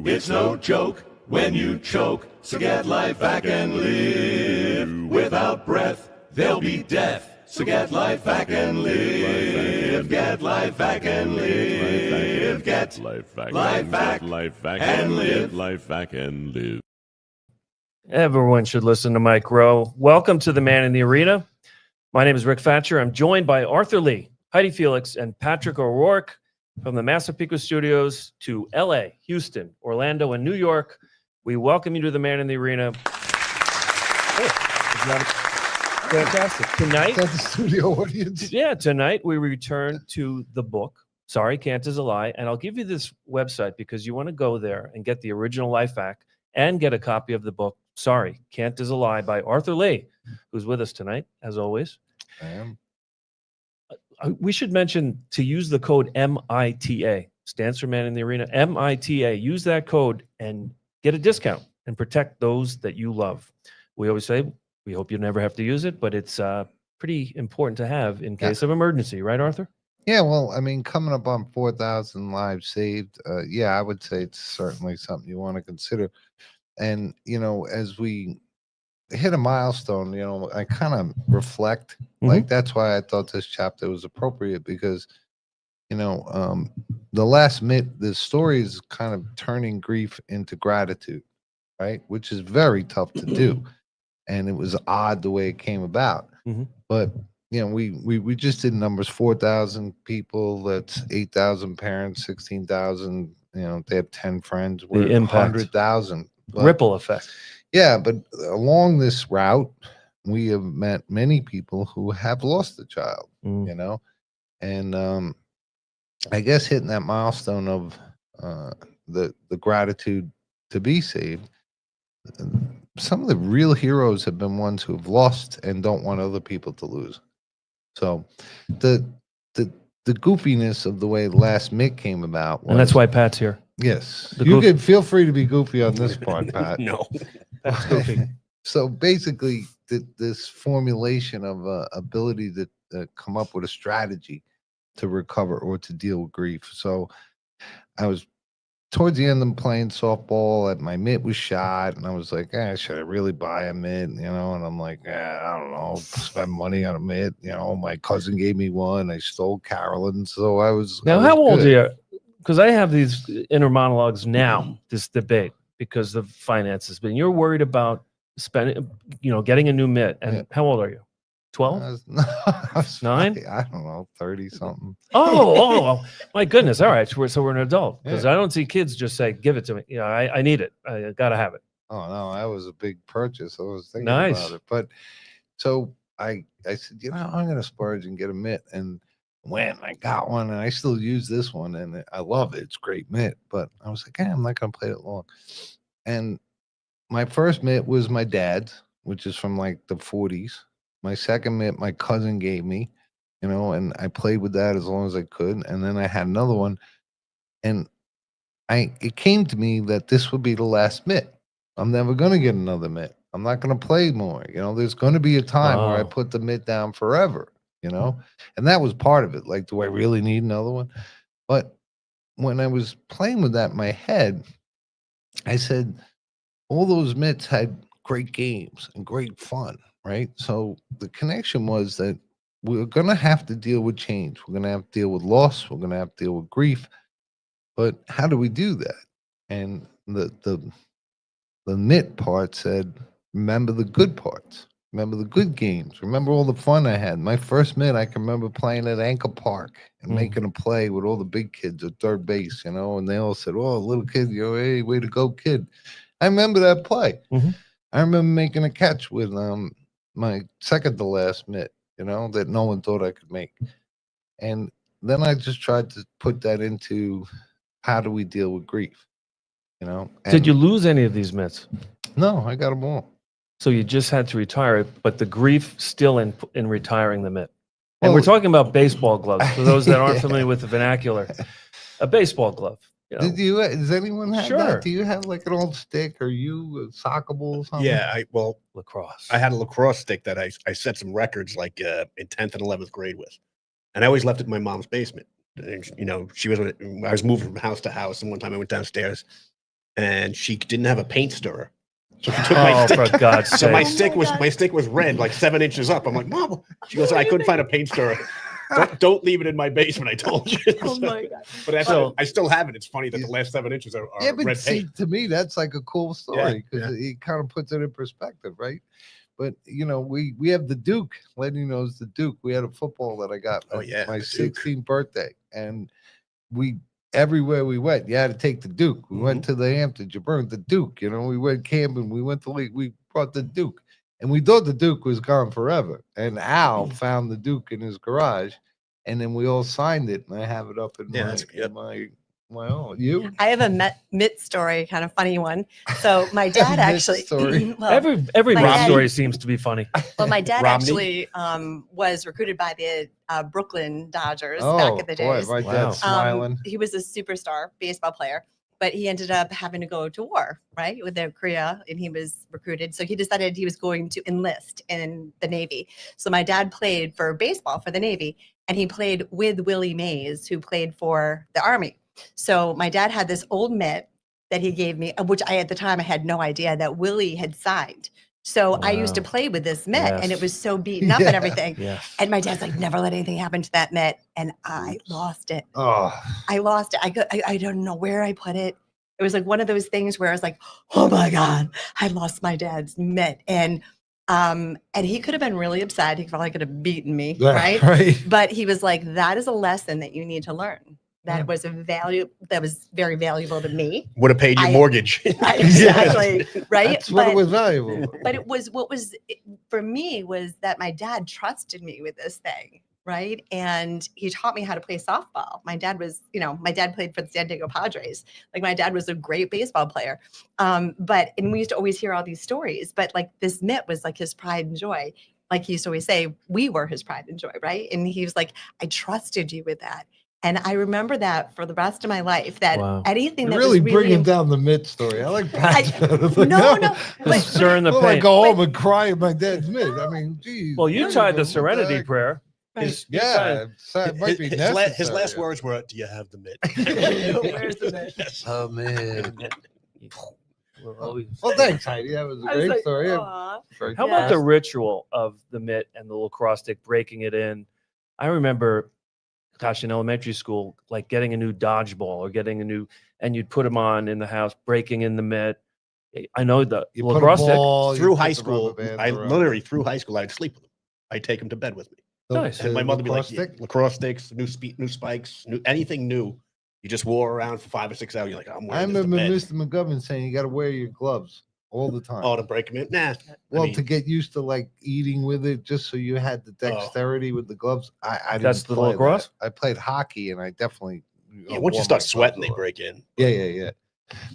It's no joke when you choke, so get LifeVac and live. Without breath, there'll be death. So get LifeVac and live. Get LifeVac and live. Get LifeVac and live. LifeVac and live. Everyone should listen to Mike Rowe. Welcome to The Man in the Arena. My name is Rick Fatscher. I'm joined by Arthur Lee, Heidi Felix, and Patrick O'Rourke from the Massapequa Studios to LA, Houston, Orlando, and New York. We welcome you to The Man in the Arena. Fantastic. Tonight, Is that the studio audience? yeah, tonight we return to the book, Sorry, Can't Is a Lie. And I'll give you this website because you want to go there and get the original LifeVac and get a copy of the book, Sorry, Can't Is a Lie by Arthur Lee, who's with us tonight, as always. I am. We should mention to use the code MITA, stands for Man in the Arena, MITA. Use that code and get a discount and protect those that you love. We always say, we hope you never have to use it, but it's pretty important to have in case of emergency, right, Arthur? Yeah, well, I mean, coming up on 4,000 lives saved, yeah, I would say it's certainly something you want to consider. And, you know, as we hit a milestone, you know, I kind of reflect. Like, that's why I thought this chapter was appropriate because, you know, the last the story is kind of turning grief into gratitude, right? Which is very tough to do. And it was odd the way it came about. But, you know, we just did numbers, 4,000 people, that's 8,000 parents, 16,000, you know, they have 10 friends. We're The impact. 100,000. Ripple effect. Yeah, but along this route, we have met many people who have lost a child, you know, and I guess hitting that milestone of the gratitude to be saved. Some of the real heroes have been ones who have lost and don't want other people to lose. So the goofiness of the way Last Mick came about, And that's why Pat's here. yes, The you goof- can feel free to be goofy on this part, Pat. No. That's goofy. So basically, this formulation of ability to come up with a strategy to recover or to deal with grief. So I was towards the end of playing softball, my mitt was shot, and I was like, should I really buy a mitt? You know, and I'm like, I don't know, spend money on a mitt. You know, my cousin gave me one. I stole Carolyn's, so I was. Now, I was how old good. are you? Because I have these inner monologues now, this debate, because of finances. But you're worried about spending, you know, getting a new mitt. And Yeah. how old are you? 12? I was 9? probably, I don't know, 30 something. Oh, my goodn's. All right. So we're an adult. Because Yeah. I don't see kids just say, give it to me. You know, I need it. I got to have it. Oh no, that was a big purchase. I was thinking Nice. about it. But so I said, you know, I'm gonna splurge and get a mitt. And when I got one, and I still use this one, and I love it. It's a great mitt. But I was like, I'm not gonna play it long. And my first mitt was my dad's, which is from like the 40s. My second mitt, my cousin gave me, you know, and I played with that as long as I could. And then I had another one, and it came to me that this would be the last mitt. I'm never gonna get another mitt. I'm not gonna play more. You know, there's gonna be a time where I Wow. put the mitt down forever, you know? And that was part of it. Like, do I really need another one? But when I was playing with that in my head, I said, all those mitts had great games and great fun, right? So the connection was that we're going to have to deal with change. We're going to have to deal with loss. We're going to have to deal with grief. But how do we do that? And the mitt part said, remember the good parts. Remember the good games. Remember all the fun I had. My first mitt, I can remember playing at Anchor Park and making a play with all the big kids at third base, you know, and they all said, oh, little kid, you know, hey, way to go, kid. I remember that play. I remember making a catch with my second to last mitt, you know, that no one thought I could make. And then I just tried to put that into how do we deal with grief, you know? Did you lose any of these mitts? No, I got them all. So you just had to retire it, but the grief still in retiring the mitt. And we're Well- talking about baseball gloves. For those that aren't familiar with the vernacular, a baseball glove. You know, Did you? Does anyone have Sure. that? Do you have like an old stick, or you a soccer ball or something? Yeah, lacrosse. I had a lacrosse stick that I set some records like in 10th and 11th grade with. And I always left it in my mom's basement. And, you know, I was moving from house to house, and one time I went downstairs, and she didn't have a paint stirrer. So she took my Oh, stick. for God's So my sake. stick was red, like 7 inches up. I'm like, Mom. She goes, I couldn't find a paint stirrer. Don't leave it in my basement. I told you. Oh my God. But So- I still have it. It's funny that the last 7 inches are Yeah, but red see, paint. to me, that's like a cool story because it kind of puts it in perspective, right? But you know, we have the Duke. Lenny knows the Duke. We had a football that I got Oh, at yeah, my the Duke. 16th birthday, and everywhere we went, you had to take the Duke. We went to the Hamptons, you burned the Duke. You know, we went camping, we went to Lake, we brought the Duke, and we thought the Duke was gone forever. And Al found the Duke in his garage, and then we all signed it, and I have it up in my own. You? I have a mitt story, kind of funny one. So my dad Mitt actually, story. well, Every my Mitt dad- story seems to be funny. my dad Romney? actually was recruited by the Brooklyn Dodgers Oh, back in the boy, days. my Wow. dad's smiling. He was a superstar baseball player, but he ended up having to go to war, right, with Korea, and he was recruited. So he decided he was going to enlist in the Navy. So my dad played for baseball for the Navy, and he played with Willie Mays, who played for the Army. So my dad had this old mitt that he gave me, which at the time I had no idea that Willie had signed. So I used to Wow. play with this mitt, and it Yes. was so beaten up and everything. Yeah. And my dad's like, never let anything happen to that mitt. And I lost it. Oh, I lost it. I don't know where I put it. It was like one of those things where I was like, oh my God, I lost my dad's mitt. And he could have been really upset. He probably could have beaten me, right? Right. But he was like, that is a lesson that you need to learn. That was that was very valuable to me. Would have paid your mortgage. Exactly. Right. That's what it was valuable. But it was for me was that my dad trusted me with this thing. Right. And he taught me how to play softball. My dad was, my dad played for the San Diego Padres. Like my dad was a great baseball player. And we used to always hear all these stories, but like this mitt was like his pride and joy. Like he used to always say, we were his pride and joy. Right. And he was like, I trusted you with that. And I remember that for the rest of my life, that anything You're that really was bringing down the mitt story. I like Pat's better. No. Just stirring the Well, I paint. go home and cry at my dad's mitt. I mean, geez. Well, you tied the what Serenity heck? prayer. Right. Yeah, it might be His necessary. last words were, "Do you have the mitt?" Where's the mitt? Oh man. Well, Well, thanks, Heidi. That was a I was great like, story. "Aw." Very How about Yeah. the ritual of the mitt and the lacrosse stick, breaking it in? I remember, gosh, in elementary school, like getting a new dodgeball or and you'd put them on in the house, breaking in the mitt. I know the You put a lacrosse stick. ball, you Through put high the school, rubber bands I around literally it. through high school, I'd sleep with him. I'd take him to bed with me. Nice. And my mother would be like, lacrosse stick? lacrosse sticks, new spikes, anything new. You just wore around for 5 or 6 hours. You're like, I'm I wearing this to remember bed. Mr. McGovern saying you got to wear your gloves all the time. Oh, to break them in? Nah. Well, I mean, to get used to like eating with it, just so you had the dexterity with the gloves. I didn't That's the play lacrosse? that. I played hockey, and I definitely. yeah, once you wore start my sweating, gloves they a lot. break in. Yeah.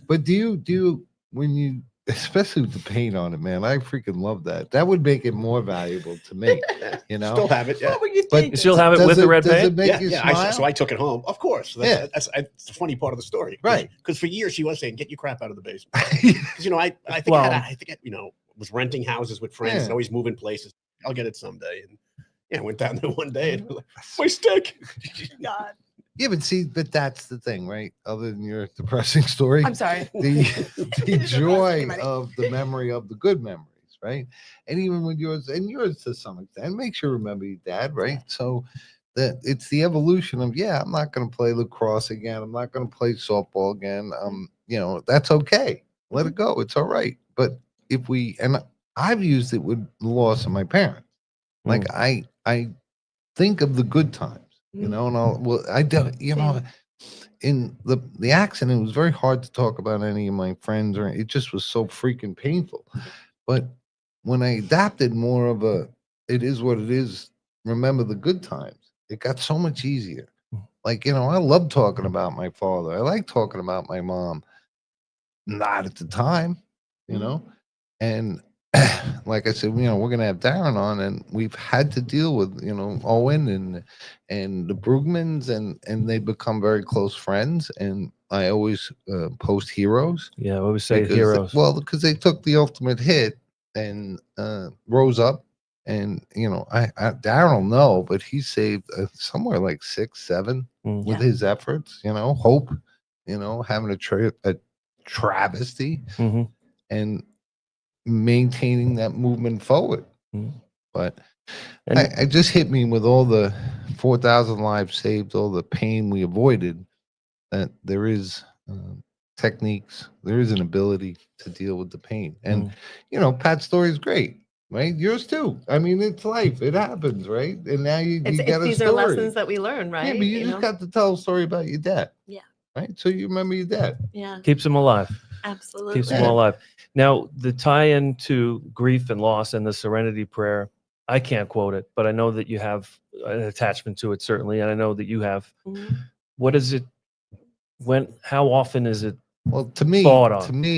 But do you when you, especially with the paint on it, man? I freaking love that. That would make it more valuable to me. You know, Still have it. Yeah. What were you But thinking? You still have it Does with the red does paint? it make Yeah, you yeah. smile? So I took it home. Of course. That's the funny part of the story. Right. Because for years she was saying, "Get your crap out of the basement." Because I think I was renting houses with friends and always moving places. I'll get it someday. And I went down there one day and like, my stick. God. Yeah, but that's the thing, right? Other than your depressing story, I'm sorry. the joy of the memory of the good memories, right? And even with yours to some extent, makes you remember your dad, right? So that it's the evolution of, I'm not going to play lacrosse again. I'm not going to play softball again. That's okay. Let it go. It's all right. But and I've used it with the loss of my parents. Like I think of the good times. And I don't, in the accident, it was very hard to talk about any of my friends, or it just was so freaking painful. But when I adapted more of it is what it is, remember the good times, it got so much easier. Like, I love talking about my father. I like talking about my mom. Not at the time, and like I said, we're going to have Darren on, and we've had to deal with, Owen and the Brugmans, and they become very close friends. And I always post heroes. Yeah, I always say because heroes. because they took the ultimate hit and rose up And I Darren will know, but he saved somewhere like 6, 7 with Yeah. his efforts. Hope. Having a travesty Mm-hmm. and maintaining that movement forward. Mhm. But And I just hit me with all the 4,000 lives saved, all the pain we avoided. That there is techniques, there is an ability to deal with the pain, and Pat's story is great. Right, yours too. I mean, it's life; it happens, right? And now you got a These story. are lessons that we learn, right? Yeah, but you just got to tell a story about your dad. Yeah. Right. So you remember your dad. Yeah. keeps them alive. Absolutely. Keeps them alive. Now, the tie-in to grief and loss and the Serenity Prayer, I can't quote it, but I know that you have an attachment to it, certainly, and I know that you have. Mhm. What is it? How often is it? Well, to me,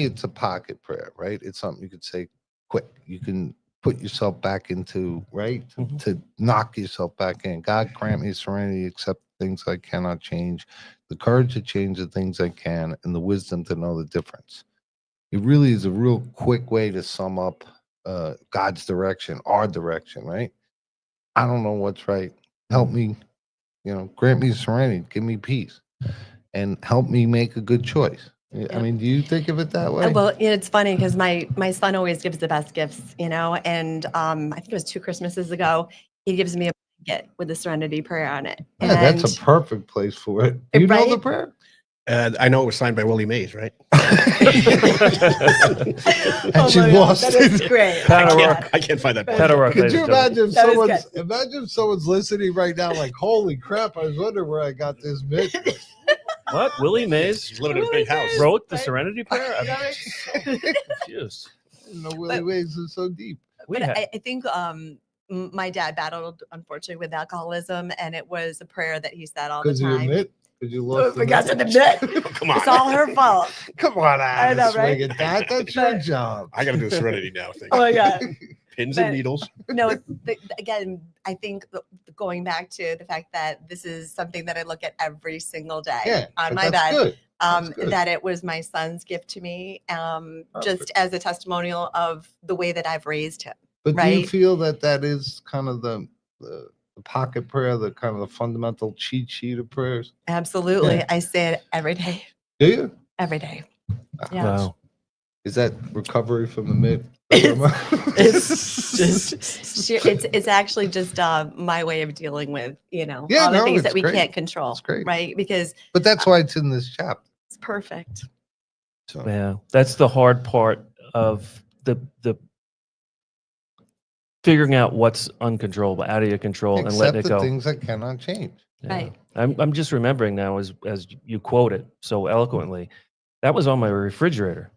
it's a pocket prayer, right? It's something you could say quick. You can put yourself back into, right? To knock yourself back in. God grant me serenity, accept things I cannot change, the courage to change the things I can, and the wisdom to know the difference. It really is a real quick way to sum up God's direction, our direction, right? I don't know what's right. Help me, grant me serenity, give me peace, and help me make a good choice. I mean, do you think of it that way? Well, it's funny because my son always gives the best gifts, and I think it was 2 Christmases ago, he gives me a blanket with the Serenity Prayer on it. Yeah, that's a perfect place for it. Do you know the Right? prayer? I know it was signed by Willie Mays, right? And she lost That it. is great. Pat O'Rourke. I can't find that. Pat O'Rourke, Could ladies you and gentlemen. imagine if someone's listening right now, like, holy crap, I was wondering where I got this bit. What? Willie Mays He's living in a big house. wrote the Right. Serenity Prayer? I'm confused. I didn't know Willie Ways is so deep. We But had- I think my dad battled, unfortunately, with alcoholism, and it was a prayer that he said all the Could you time. admit? Could you Oh, look? I forgot to admit. Come on. It's all her fault. Come on, I Adam. know, Swing right? at that. That's your job. I got to do a Serenity now thing. Oh my God. Pins But- and needles. No, again, I think going back to the fact that this is something that I look at every single day Yeah, on but my that's bed. good. That's good. That it was my son's gift to me, just Perfect. as a testimonial of the way that I've raised him. But do you right? feel that is kind of the pocket prayer, the kind of the fundamental cheat sheet of prayers? Absolutely. Yeah. I say it every day, Do you? every day. Yeah. Wow. Is that recovery from the mid? It's it's actually just my way of dealing with, all the things that we great. can't control. It's great. Right. Because But that's why it's in this chapter. it's perfect. So Yeah, that's the hard part of the figuring out what's uncontrollable, out of your control, and accept letting it the go. things that cannot change. Yeah. Right. I'm just remembering now as you quote it so eloquently. That was on my refrigerator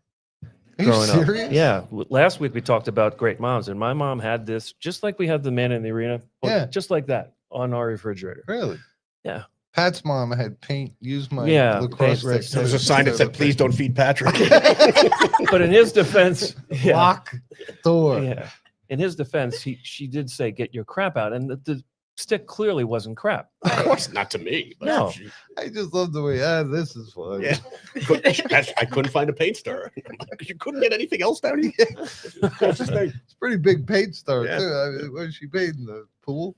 Are you growing up. serious? Yeah. Last week we talked about great moms, and my mom had this just like we have the Man in the Arena, but Yeah. just like that on our refrigerator. Really? Yeah. Pat's mom had paint. Used my Yeah, lacrosse paint, right. stick. There was a sign that said, "Please don't feed Patrick." But in his defense, yeah, Lock door. yeah. In his defense, she did say, "Get your crap out," and the stick clearly wasn't crap. Of course, not to me. But No. I just love the way. This is fun. Yeah. I couldn't find a paint stirrer. You couldn't get anything else down here. It's a pretty big paint star Yeah. too. I mean, where's she paid in the pool?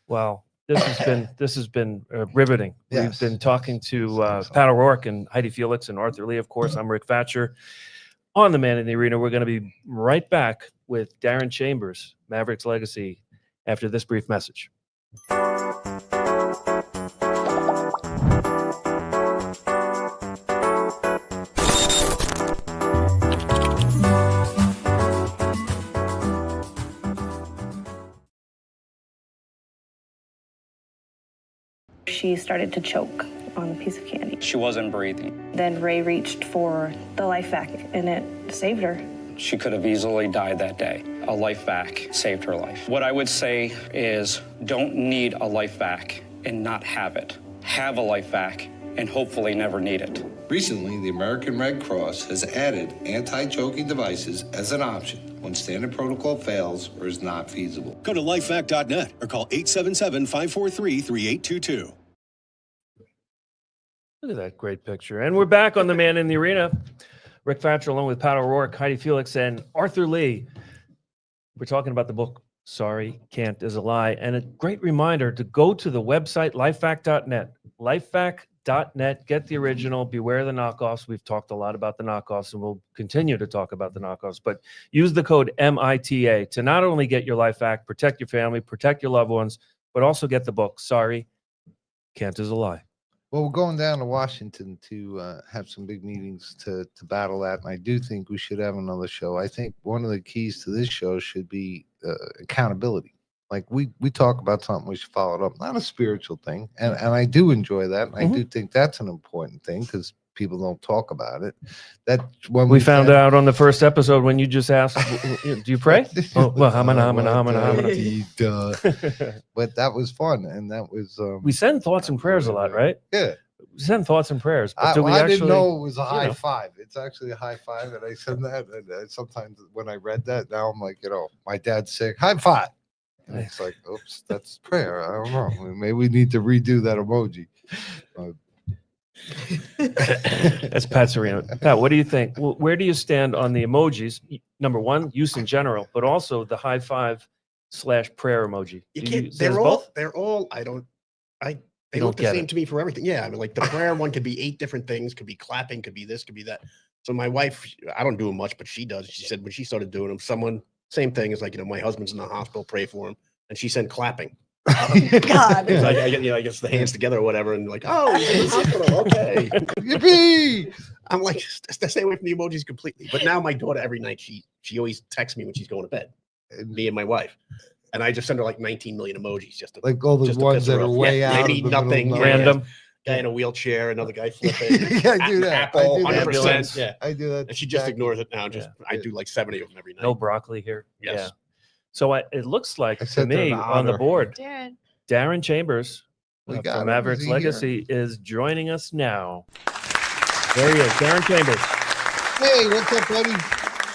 Wow, this has been riveting. Yes. We've been talking to Awesome. Pat O'Rourke and Heidi Felix and Arthur Lee. Of course, I'm Rick Fatscher. On the Man in the Arena, we're going to be right back with Darren Chambers, Mavericks legacy, after this brief message. She started to choke on a piece of candy. She wasn't breathing. Then Ray reached for the LifeVac and it saved her. She could have easily died that day. A LifeVac saved her life. What I would say is don't need a LifeVac and not have it. Have a LifeVac and hopefully never need it. Recently, the American Red Cross has added anti-choking devices as an option when standard protocol fails or is not feasible. Go to lifevac.net or call 877-543-3822. Look at that great picture. And we're back on the Man in the Arena. Rick Fatscher along with Pat O'Rourke, Heidi Felix, and Arthur Lee. We're talking about the book Sorry, can't is a lie. And a great reminder to go to the website, lifevac.net. Lifevac.net. Get the original. Beware the knockoffs. We've talked a lot about the knockoffs, and we'll continue to talk about the knockoffs. But use the code MITA to not only get your LifeVac, protect your family, protect your loved ones, but also get the book. Sorry, can't is a lie. Well, we're going down to Washington to have some big meetings to battle that. And I do think we should have another show. I think one of the keys to this show should be accountability. Like we talk about something, we should follow it up. Not a spiritual thing. And I do enjoy that. And I do think that's an important thing because people don't talk about it. That when we found out on the first episode when you just asked, do you pray? Oh, well, but that was fun, and that was we send thoughts and prayers a lot, right? Yeah, we send thoughts and prayers. But I didn't know it was a high five. It's actually a high five, and I said that. And sometimes when I read that, now I'm like, my dad's sick. High five. And it's like, oops, that's prayer. I don't know. Maybe we need to redo that emoji. That's Pat Serino. Pat, what do you think? Where do you stand on the emojis? Number one, use in general, but also the high five / prayer emoji. They're all. They look the same to me for everything. Yeah, I mean, like the prayer one could be 8 different things. Could be clapping. Could be this. Could be that. So my wife, I don't do them much, but she does. She said when she started doing them, same thing is like my husband's in the hospital, pray for him, and she sent clapping. God. I guess the hands together or whatever, and like, oh, he's in the hospital. Okay. Yippee! I'm like, stay away from the emojis completely. But now my daughter, every night, she always texts me when she's going to bed, me and my wife. And I just send her like 19 million emojis just to, like all the ones that are way out. Maybe nothing. Random. Guy in a wheelchair, another guy flipping. I do that. Apple, I do 100%. Yeah. I do that. And she just ignores it now. I do like 70 of them every night. No broccoli here. Yes. Yeah. So it looks like to me an on the honor. board, Darren. Darren Chambers We got from him. Mavericks Is he Legacy is joining us now. There he is, Darren Chambers. Hey, what's up, buddy?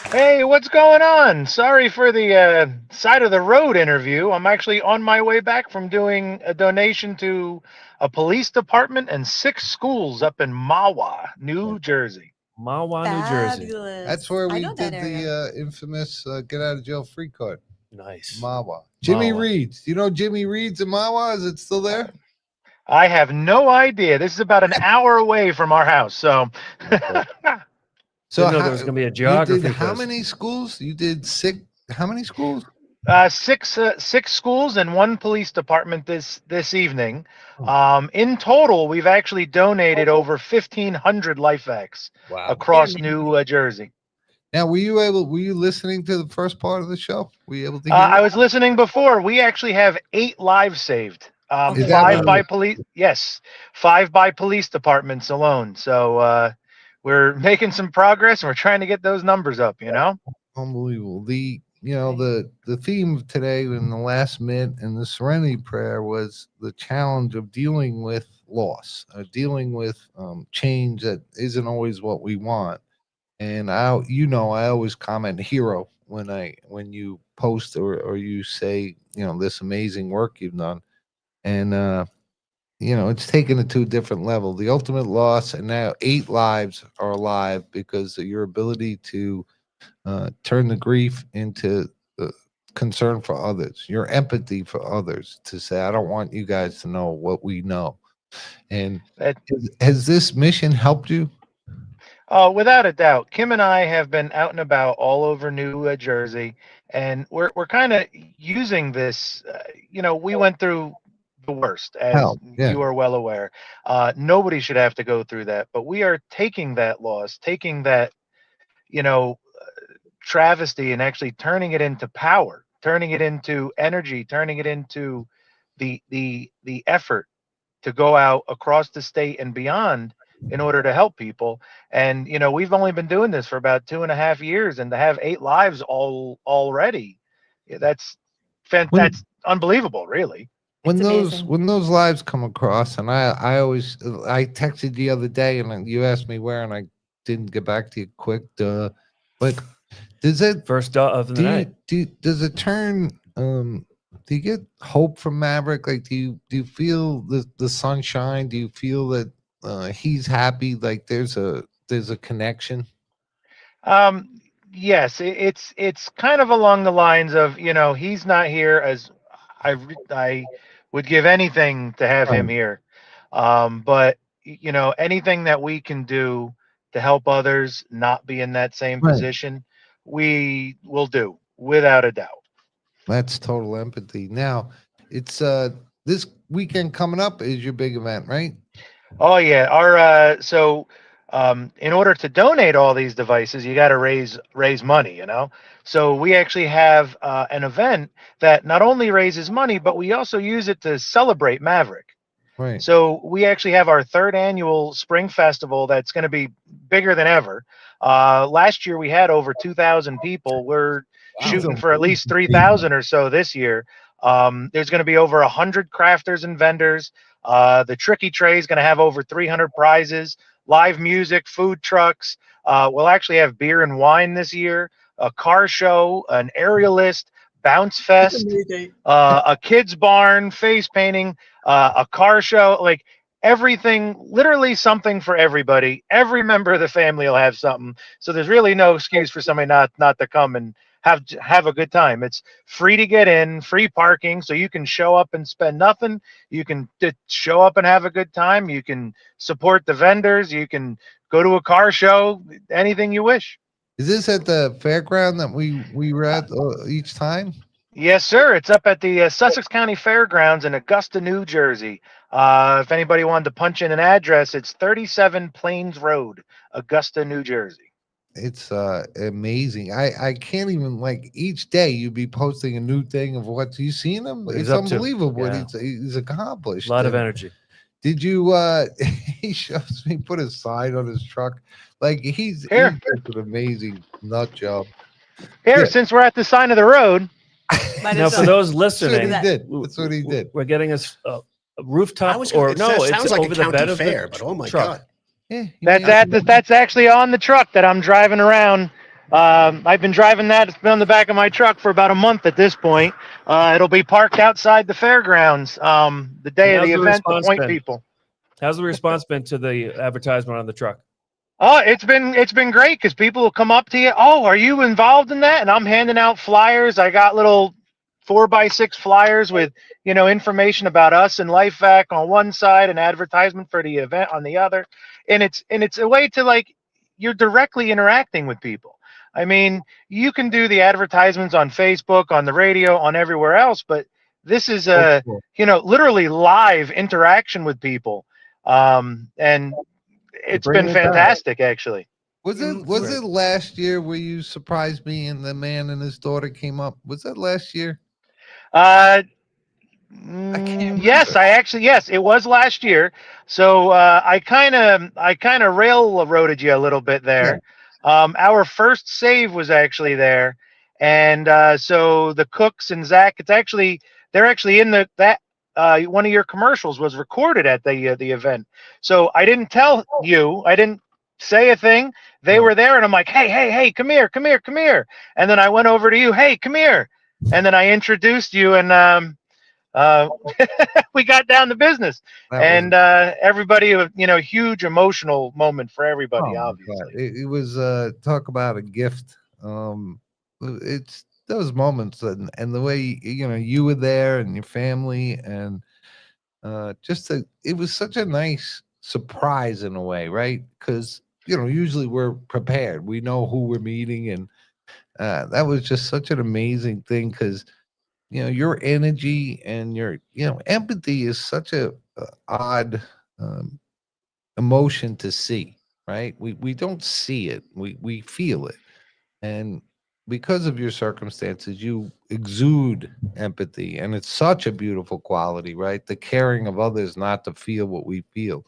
Hey, what's going on? Sorry for the side of the road interview. I'm actually on my way back from doing a donation to a police department and 6 schools up in Mahwah, New Jersey. Mahwah, New Jersey. Fabulous. That's where I we know did that area. the infamous get out of jail free card. Nice. Mahwah. Jimmy Mahwah. Reed's. You know Jimmy Reed's in Mahwah? Is it still there? I have no idea. This is about an hour away from our house, so. Didn't know there was going to be a geography You did how quiz. many schools? You did 6. How many schools? 6 schools and 1 police department this evening. In total, we've actually donated over 1,500 LifeVacs across New Jersey. Now, were you listening to the first part of the show? Were you able to hear I it? was listening before. We actually have 8 lives saved. Is that 5 by right? police. Yes, 5 by police departments alone. So we're making some progress, and we're trying to get those numbers up. Unbelievable. The theme of today in the last minute and the Serenity Prayer was the challenge of dealing with loss, dealing with change that isn't always what we want. And I always comment hero when you post or you say this amazing work you've done, and it's taken it to a different level. The ultimate loss, and now 8 lives are alive because of your ability to turn the grief into concern for others, your empathy for others, to say, I don't want you guys to know what we know. And has this mission helped you? Without a doubt. Kim and I have been out and about all over New Jersey, and we're kind of using this. We went through the worst, as you are well aware. Nobody should have to go through that, but we are taking that loss, taking that, travesty, and actually turning it into power, turning it into energy, turning it into the effort to go out across the state and beyond in order to help people. And we've only been doing this for about 2.5 years, and to have 8 lives already, that's unbelievable, really. When those lives come across, and I texted you the other day, and you asked me where, and I didn't get back to you quick, but does it first of the night? Does it turn? Do you get hope from Maverick? Like, do you feel the sunshine? Do you feel that he's happy? Like there's a connection. Yes, it's kind of along the lines of, you know, he's not here as I would give anything to have him Right. here. But you know, anything that we can do to help others not be in that same Right. position, we will do without a doubt. That's total empathy. Now, it's this weekend coming up is your big event, right? Oh yeah, our in order to donate all these devices, you got to raise money, you know. So we actually have an event that not only raises money, but we also use it to celebrate Maverick. Right. So we actually have our third annual spring festival that's going to be bigger than ever. Last year we had over 2,000 people. We're shooting for at least 3,000 or so this year. There's going to be over 100 crafters and vendors. The Tricky Tray is going to have over 300 prizes, live music, food trucks. We'll actually have beer and wine this year, a car show, an aerialist, bounce fest, a kids barn, face painting, a car show, like everything, literally something for everybody. Every member of the family will have something. So there's really no excuse for somebody not to come and have a good time. It's free to get in, free parking, so you can show up and spend nothing. You can show up and have a good time. You can support the vendors. You can go to a car show, anything you wish. Is this at the fairground that we were at each time? Yes, sir. It's up at the Sussex County Fairgrounds in Augusta, New Jersey. If anybody wanted to punch in an address, it's 37 Plains Road, Augusta, New Jersey. It's amazing. I can't even, like, each day you'd be posting a new thing of what you seen him. It's unbelievable what he's accomplished. A lot of energy. Did you he shows me put a sign on his truck. Like he's an amazing nut job. Here, since we're at the sign of the road. Now, for those listening, that's what he did. We're getting a rooftop, it's over the bed of the but oh my truck. God. Yeah, that's actually on the truck that I'm driving around. I've been driving that. It's been on the back of my truck for about a month at this point. It'll be parked outside the fairgrounds the day of the event to point people. How's the response been to the advertisement on the truck? Oh, it's been great because people will come up to you. Oh, are you involved in that? And I'm handing out flyers. I got little 4x6 flyers with, you know, information about us and LifeVac on one side and advertisement for the event on the other. And it's a way to, like, you're directly interacting with people. I mean, you can do the advertisements on Facebook, on the radio, on everywhere else, but this is you know, literally live interaction with people. And it's been fantastic, actually. Was it last year where you surprised me and the man and his daughter came up? Was that last year? Yes, it was last year. So I kind of railroaded you a little bit there. Yeah. Our first save was actually there, and so the Cooks and Zach, they're actually in that one of your commercials was recorded at the event. So I didn't tell you, I didn't say a thing. They were there, and I'm like, hey, come here. And then I went over to you, hey, come here. And then I introduced you, and we got down to business. And everybody, you know, huge emotional moment for everybody, obviously. It was talk about a gift. It's those moments and the way, you know, you were there and your family, and it was such a nice surprise in a way, right? Because, you know, usually we're prepared, we know who we're meeting, and that was just such an amazing thing because, you know, your energy and your, you know, empathy is such a odd emotion to see, right? We don't see it, we feel it, and because of your circumstances, you exude empathy, and it's such a beautiful quality, right? The caring of others not to feel what we feel,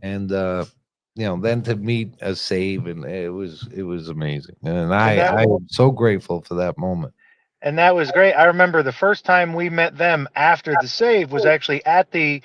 and you know, then to meet a save, and it was amazing, and I am so grateful for that moment. And that was great. I remember the first time we met them after the save was actually at the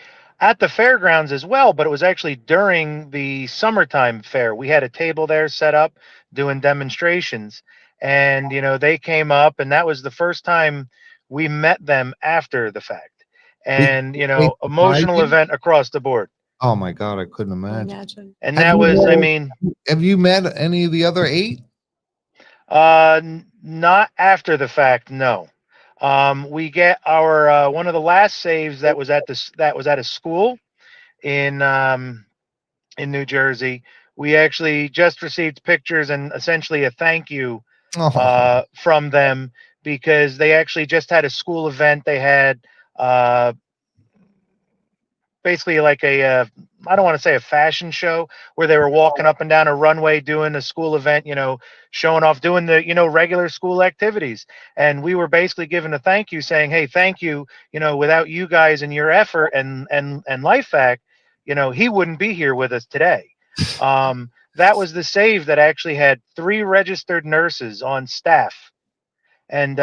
fairgrounds as well, but it was actually during the summertime fair. We had a table there set up doing demonstrations, and, you know, they came up, and that was the first time we met them after the fact. And, you know, emotional event across the board. Oh my God, I couldn't imagine. And that was, I mean, have you met any of the other 8? Not after the fact, no. We get our one of the last saves that was at a school in New Jersey. We actually just received pictures and essentially a thank you from them, because they actually just had a school event. They had basically like a I don't want to say a fashion show, where they were walking up and down a runway doing a school event, showing off, doing the, regular school activities. And we were basically given a thank you, saying, hey, thank you, without you guys and your effort and LifeVac, he wouldn't be here with us today. That was the save that actually had 3 registered nurses on staff, and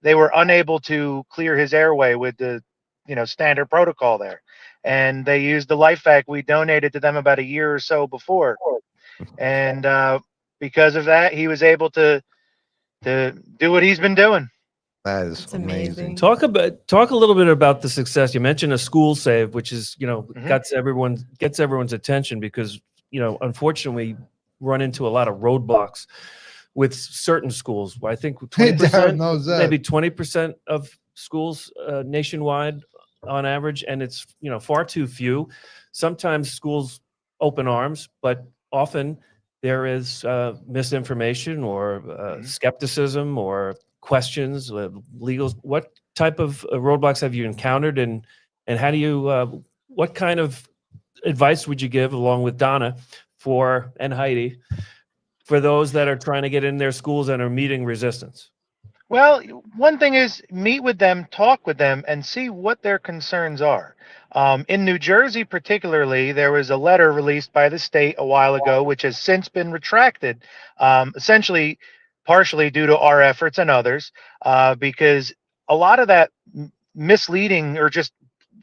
they were unable to clear his airway with the standard protocol there, and they used the LifeVac we donated to them about a year or so before, and because of that, he was able to do what he's been doing. That is That's amazing. Talk a little bit about the success. You mentioned a school save, which is gets everyone's attention, because unfortunately run into a lot of roadblocks with certain schools. I think 20%, maybe 20% of schools nationwide on average, and it's far too few. Sometimes schools open arms, but often there is misinformation or skepticism or questions, legals. What type of roadblocks have you encountered, and how do you what kind of advice would you give, along with Donna and Heidi, for those that are trying to get in their schools and are meeting resistance? Well, one thing is meet with them, talk with them, and see what their concerns are. In New Jersey, particularly, there was a letter released by the state a while ago, which has since been retracted, essentially partially due to our efforts and others, because a lot of that misleading or just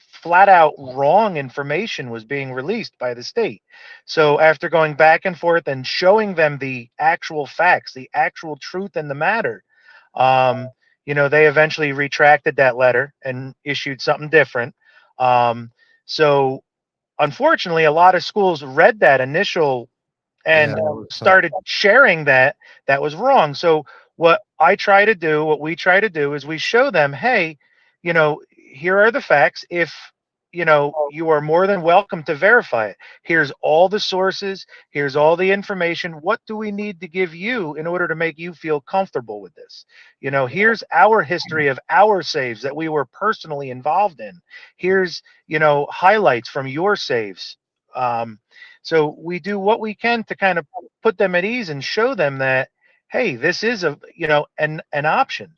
flat out wrong information was being released by the state. So after going back and forth and showing them the actual facts, the actual truth in the matter, they eventually retracted that letter and issued something different. So unfortunately, a lot of schools read that initial and started sharing that was wrong. So what we try to do is we show them, hey, here are the facts. If you are more than welcome to verify it. Here's all the sources. Here's all the information. What do we need to give you in order to make you feel comfortable with this? Here's our history of our saves that we were personally involved in. Here's, highlights from your saves. So we do what we can to kind of put them at ease and show them that, hey, this is an option.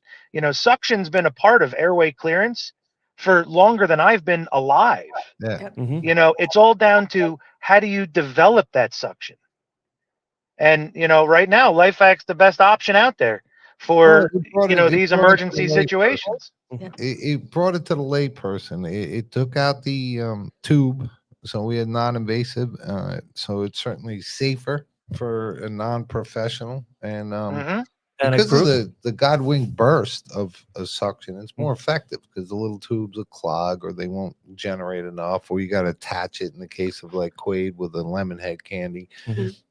Suction's been a part of airway clearance for longer than I've been alive. Yeah. It's all down to how do you develop that suction. And right now, LifeVac's the best option out there for these emergency situations. It brought it to the layperson. It took out the tube, so we had non-invasive. So it's certainly safer for a non-professional, and because of the God-wink burst of suction, it's more effective because the little tubes will clog or they won't generate enough, or you got to attach it in the case of like Quaid with a lemon head candy.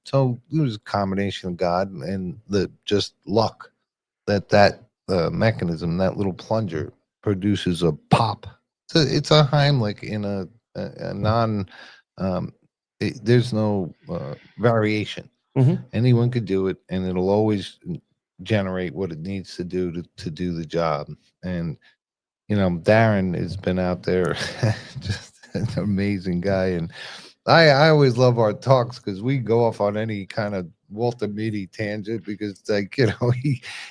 So it was a combination of God and the just luck that mechanism, that little plunger, produces a pop. It's a Heimlich in a non, there's no variation. Anyone could do it, and it'll always generate what it needs to do to do the job. And Darren has been out there, just an amazing guy, and I always love our talks because we go off on any kind of Walter Mitty tangent, because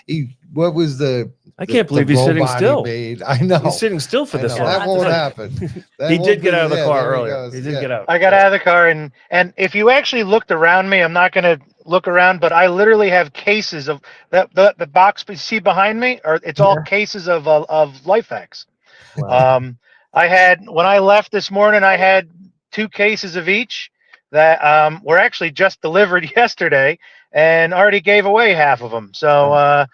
he what was the I can't believe he's sitting still. I know he's sitting still for this. That won't happen. He did get out of the car earlier. He did get out. I got out of the car, and if you actually looked around me, I'm not going to look around, but I literally have cases of the box you see behind me, or it's all cases of LifeVacs. Wow. I had, when I left this morning, I had 2 cases of each that were actually just delivered yesterday, and already gave away half of them. So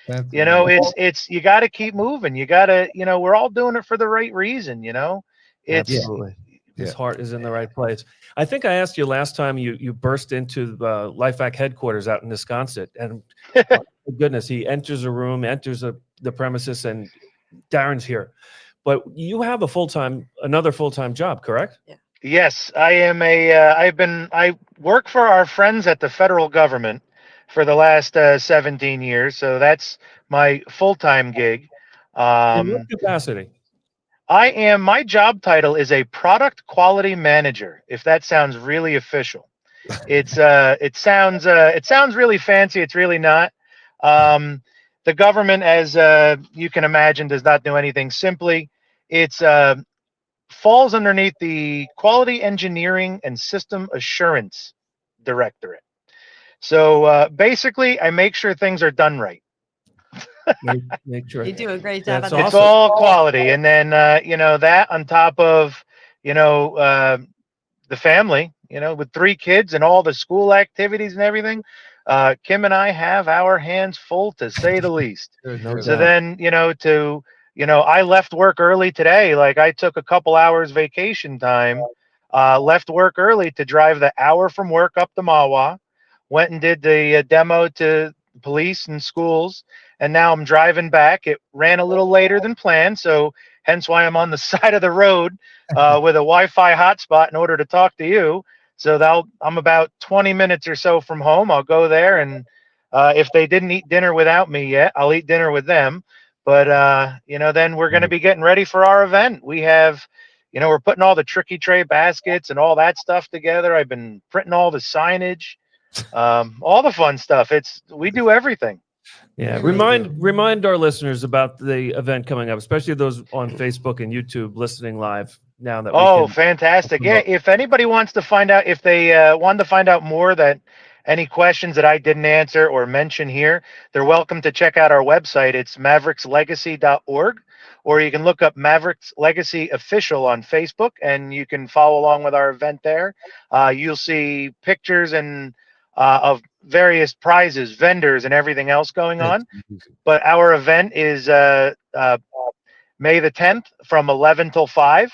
it's you got to keep moving. You got to we're all doing it for the right reason. It's Absolutely. His Yeah. heart is in the right place. I think I asked you last time you burst into the LifeVac headquarters out in Wisconsin, and my goodness, he enters a room, enters the premises, and Darren's here. But you have another full-time job, correct? Yeah. Yes, I am I work for our friends at the federal government for the last 17 years. So that's my full-time gig. In what capacity? My job title is a product quality manager, if that sounds really official. It sounds really fancy. It's really not. The government, as you can imagine, does not do anything simply. It's falls underneath the Quality Engineering and System Assurance Directorate. So basically, I make sure things are done right. Make sure. You do a great job. That's on that. It's all quality, and then that on top of the family, with 3 kids and all the school activities and everything. Kim and I have our hands full, to say the least. No So doubt. then, I left work early today. Like, I took a couple hours vacation time, left work early to drive the hour from work up to Mawa, went and did the demo to police and schools, and now I'm driving back. It ran a little later than planned, so hence why I'm on the side of the road with a Wi-Fi hotspot in order to talk to you. So I'm about 20 minutes or so from home. I'll go there, and if they didn't eat dinner without me yet, I'll eat dinner with them. But then we're going to be getting ready for our event. We have, we're putting all the tricky tray baskets and all that stuff together. I've been printing all the signage, all the fun stuff. We do everything. Yeah, remind our listeners about the event coming up, especially those on Facebook and YouTube listening live now that fantastic. Yeah, if anybody wants to find out, if they want to find out more, that any questions that I didn't answer or mention here, they're welcome to check out our website. It's maverickslegacy.org, or you can look up Mavericks Legacy Official on Facebook, and you can follow along with our event there. You'll see pictures and of various prizes, vendors, and everything else going on. But our event is May the 10th from 11 till 5.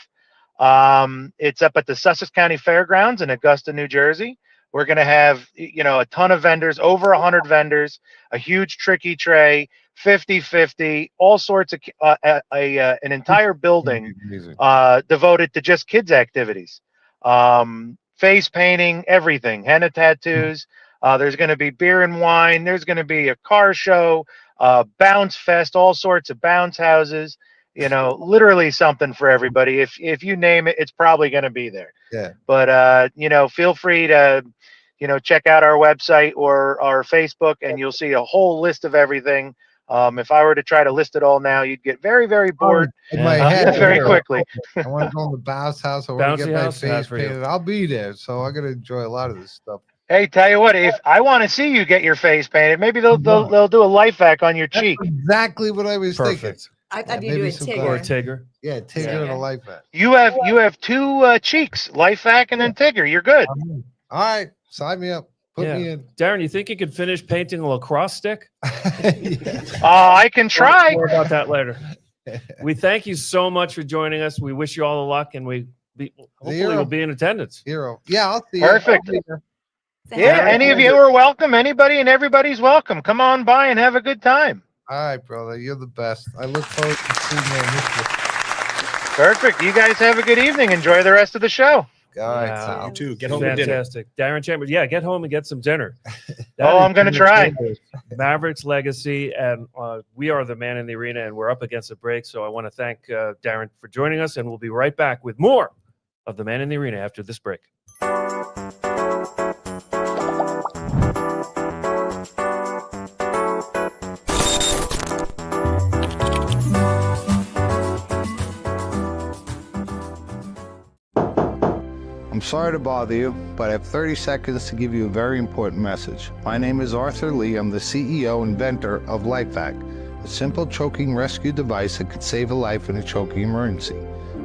It's up at the Sussex County Fairgrounds in Augusta, New Jersey. We're going to have, a ton of vendors, over 100 vendors, a huge tricky tray, 50-50, all sorts of an entire building devoted to just kids activities. Face painting, everything, henna tattoos. There's going to be beer and wine. There's going to be a car show, bounce fest, all sorts of bounce houses. Literally something for everybody. If you name it, it's probably going to be there. Yeah. But feel free to check out our website or our Facebook, and you'll see a whole list of everything. If I were to try to list it all now, you'd get very, very bored in my head very quickly. I want to go in the bounce house. I want to Bouncy get my house, face for you. painted. I'll be there, so I got to enjoy a lot of this stuff. Hey, tell you what, if I want to see you get your face painted, maybe they'll do a LifeVac on your cheek. That's exactly what I was thinking. Perfect. I thought you maybe do a some Or a Tigger. Tigger. Yeah, Tigger and a life vest. You have 2 cheeks, LifeVac and then Tigger. You're good. All right, sign me up. Put me in. Darren, you think you could finish painting a lacrosse stick? I can try. More about that later. We thank you so much for joining us. We wish you all the luck, and hopefully we'll be in attendance. Hero. Yeah, I'll see Perfect. you. I'll be there. Yeah, any of you are welcome. Anybody and everybody's welcome. Come on by and have a good time. All right, brother. You're the best. I look forward to seeing you. Perfect. You guys have a good evening. Enjoy the rest of the show. All right. Wow. Sal. You too. Get home to dinner. Fantastic. Darren Chambers. Yeah, get home and get some dinner. I'm going to try. Mavericks Legacy, and we are the Man in the Arena, and we're up against a break. So I want to thank Darren for joining us, and we'll be right back with more of the Man in the Arena after this break. I'm sorry to bother you, but I have 30 seconds to give you a very important message. My name is Arthur Lee. I'm the CEO and inventor of LifeVac, a simple choking rescue device that could save a life in a choking emergency.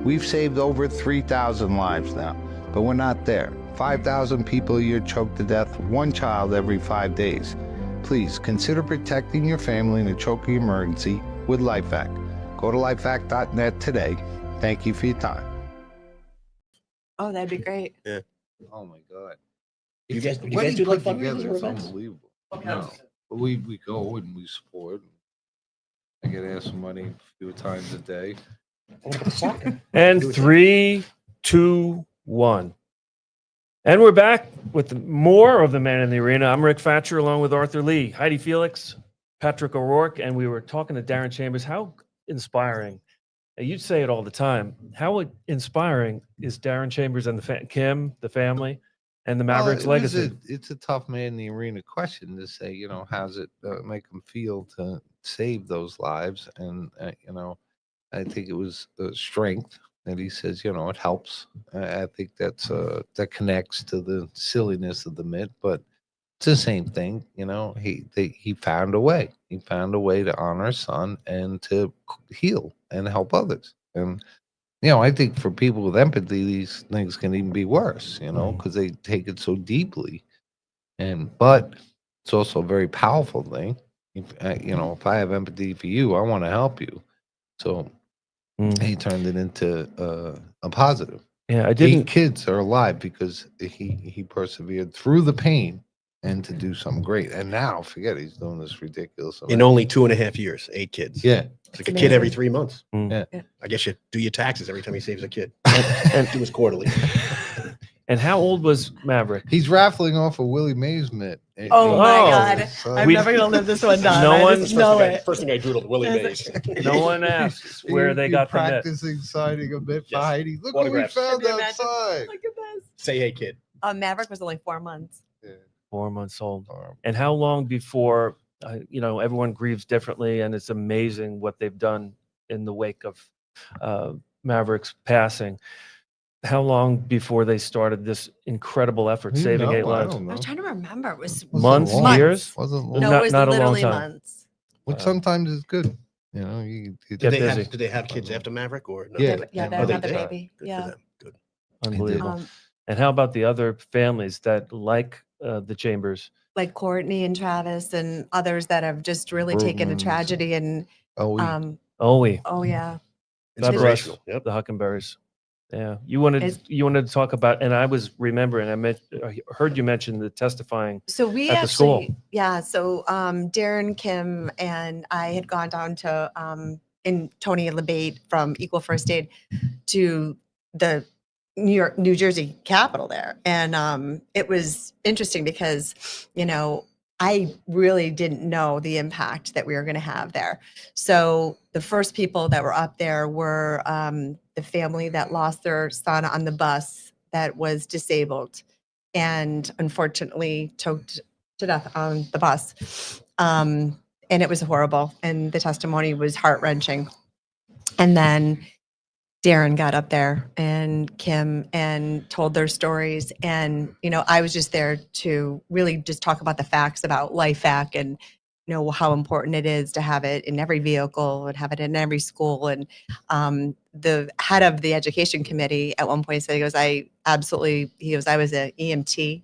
We've saved over 3,000 lives now, but we're not there. 5,000 people a year choke to death, 1 child every 5 days. Please consider protecting your family in a choking emergency with LifeVac. Go to lifevac.net today. Thank you for your time. Oh, that'd be great. Oh my God. You guys, do you What guys he do like put fundraisers together or is events? unbelievable. No, but we go and we support. I get asked for money a few times a day. And 3, 2, 1. And we're back with more of the Man in the Arena. I'm Rick Fatscher along with Arthur Lee, Heidi Felix, Patrick O'Rourke, and we were talking to Darren Chambers. How inspiring. You say it all the time. How inspiring is Darren Chambers and Kim, the family, and the Mavericks legacy? It's a tough Man in the Arena question to say, how's it make them feel to save those lives? And, I think it was strength that he says, it helps. I think that connects to the silliness of the myth, but it's the same thing. He found a way. He found a way to honor his son and to heal and help others. And I think for people with empathy, these things can even be worse. Because they take it so deeply. But it's also a very powerful thing. If I have empathy for you, I want to help you. So he turned it into a positive. Yeah, I 8 didn't. kids are alive because he persevered through the pain and to do something great. And now, forget he's doing this ridiculous. In only 2.5 years, 8 kids. Yeah. It's like a kid every 3 months. Yeah. I guess you do your taxes every time he saves a kid. And do his quarterly. And how old was Maverick? He's raffling off a Willie Mays mitt. Oh my God. So- I'm never going to live this one down. No I one- just know it. First thing I doodled, Willie Mays. No one asks where they You're got the mitt. practicing signing a mitt for Yes. Heidi. Look what we Autographs. found Can you imagine? outside. Look at this. Say hey, kid. Maverick was only 4 months. 4 months old. Horrible. And how long before, everyone grieves differently, and it's amazing what they've done in the wake of Maverick's passing. How long before they started this incredible effort, You saving know, 8 I lives? don't I know. was trying to remember. It was Wasn't Months, long. years? Wasn't long. no, Not- it was not a long literally time. months. Which sometimes is good. You Did Get they busy. Did they have kids after Maverick or no? Yeah. Yeah, Oh, they're they another did? baby. Good Yeah. for them. Good. Unbelievable. Um, And how about the other families that, like the Chambers? like Courtney and Travis and others that have just really taken a Bergmans. tragedy and Oh, Oh, yeah. God bless Inspirational. Yep. the Huckenberries. Yeah, you wanted It's- to talk about, and I was remembering. I heard you mention the testifying. So we At the school. actually, yeah. So Darren, Kim, and I had gone down to and Tony LeBate from Equal First Aid to the New Jersey Capitol there, and it was interesting because I really didn't know the impact that we were going to have there. So the first people that were up there were the family that lost their son on the bus that was disabled and unfortunately choked to death on the bus. And it was horrible. And the testimony was heart-wrenching. And then Darren got up there and Kim and told their stories. And, I was just there to really just talk about the facts about LifeVac and, how important it is to have it in every vehicle and have it in every school. And the head of the education committee at one point said, he goes, I was an EMT.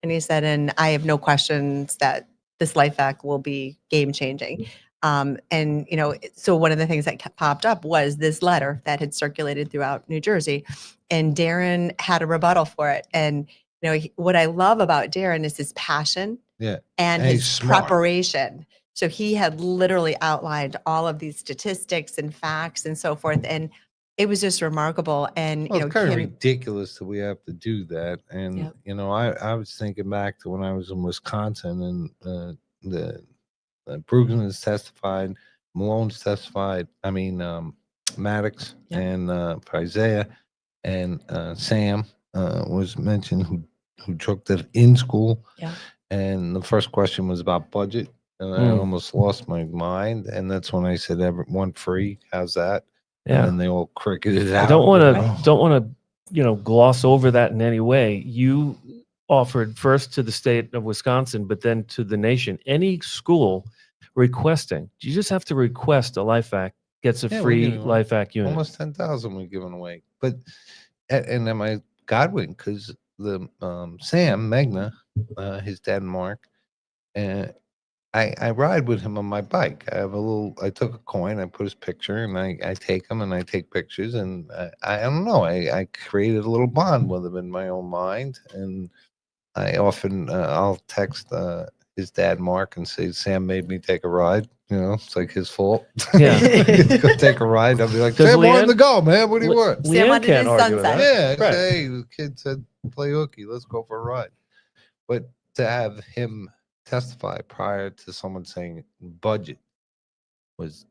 And he said, and I have no questions that this LifeVac will be game changing. So one of the things that popped up was this letter that had circulated throughout New Jersey, and Darren had a rebuttal for it. And what I love about Darren is his passion, and he's his smart. preparation. So he had literally outlined all of these statistics and facts and so forth, and it was just remarkable. And Well, it's kind of Kim- ridiculous that we have to do that. And Yep. I was thinking back to when I was in Wisconsin, and the Bruggen has testified, Malone's testified. I mean, Maddox and for Isaiah, and Sam was mentioned who took that in school. Yeah. And the first question was about budget, and I almost lost my mind. And that's when I said, "Everyone free? How's that?" Yeah. And they all cricketed out. I don't want to gloss over that in any way. You offered first to the state of Wisconsin, but then to the nation. Any school requesting, you just have to request a LifeVac gets a Yeah, we're free giving LifeVac unit. Almost 10,000 we're giving away. But and then my Godwin, because the Sam Magna, his dad Mark, and I ride with him on my bike. I took a coin, I put his picture, and I take him and I take pictures, and I don't know, I created a little bond with him in my own mind, and I often I'll text his dad Mark and say Sam made me take a ride. It's like his fault. Yeah. Go take a ride. I'll be like, Does Sam wanted Leanne- to go, man. What do you want? Sam Leanne wanted can't his argue with sunset. that. Yeah, I Right. say, the kid said play hooky. Let's go for a ride. But to have him testify prior to someone saying budget was,